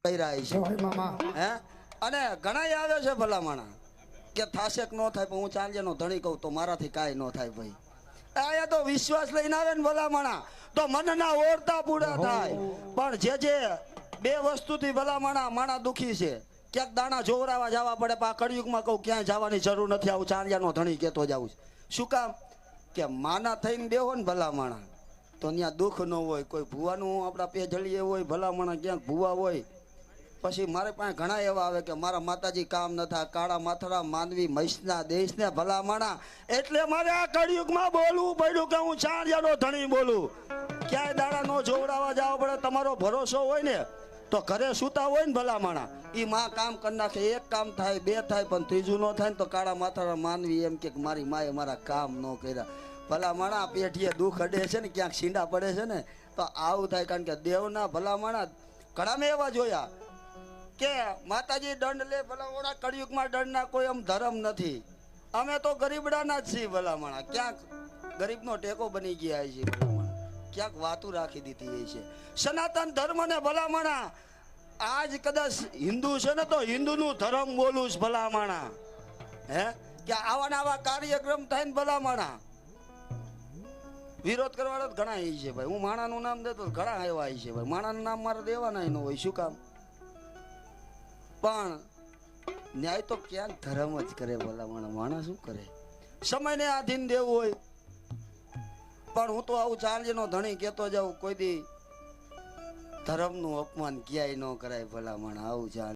કર્યા છે હે અને ઘણા આવે છે ભલામણા કે થાશે કે ન થાય પણ હું ચાંદિયાનો ધણી કહું તો મારાથી કાંઈ ન થાય ભાઈ આયા તો વિશ્વાસ લઈને આવે ને ભલામણા તો મનના ઓરતા પૂરા થાય પણ જે બે વસ્તુથી ભલામણા માણા દુખી છે ક્યાંક દાણા જોવરાવા જવા પડે પણ આ કળિયુગમાં કહું ક્યાંય જવાની જરૂર નથી આવું ચાંદિયાનો ધણી કહેતો જાઉં શું કામ કે માના થઈને બેહો ને ભલામણા તો ત્યાં દુઃખ ન હોય કોઈ ભૂવાનું આપણા પેજળીએ હોય ભલામણા ક્યાંક ભૂવા હોય પછી મારે પાસે ઘણા એવા આવે કે મારા માતાજી કામ ન થાય કાળા માથડા માનવી મહીસના દેશને ભલામણા એટલે મારે આ કળિયુગમાં બોલવું પડ્યું કે હું ચાંદિયાનો ધણી બોલું ક્યાંય દાડા નો જોવડાવવા જવા પડે તમારો ભરોસો હોય ને તો ઘરે સૂતા હોય ને ભલામણા એ માં કામ કરી નાખે એક કામ થાય બે થાય પણ ત્રીજું ન થાય ને તો કાળા માથડા માનવી એમ કે મારી માએ મારા કામ ન કર્યા ભલામણા પેઠીએ દુઃખ અડે છે ને ક્યાંક છીંડા પડે છે ને તો આવું થાય કારણ કે દેવના ભલામણા ઘણા મેં એવા જોયા કે માતાજી દંડ લે ભલામણા કળિયુગમાં દંડના કોઈ આમ ધર્મ નથી અમે તો ગરીબડાના જ છીએ ભલામણા ક્યાંક ગરીબનો ટેકો બની ગયા છે ભલામણા ક્યાંક વાતું રાખી દીધી છે સનાતન ધર્મને ભલામણા આજ કદાચ હિન્દુ છે ને તો હિન્દુનું ધર્મ બોલું છે ભલામણા હે કે આવા ને આવા કાર્યક્રમ થાય ને ભલામણા વિરોધ કરવાળો ઘણા એ છે ભાઈ હું માણાનું નામ દેતો ઘણા એવા છે ભાઈ માણાનું નામ મારે દેવાના ન હોય શું કામ પણ ન્યાય તો ક્યાંક ધર્મ જ કરે ભલામણા માણસ શું કરે સમયને આધીન દેવું હોય પણ હું તો આવું ચાંદિયાનો ધણી કહેતો જાઉં કોઈ દી ધર્મનું અપમાન ક્યાંય ન કરાય ભલામણા આવું ચાંદ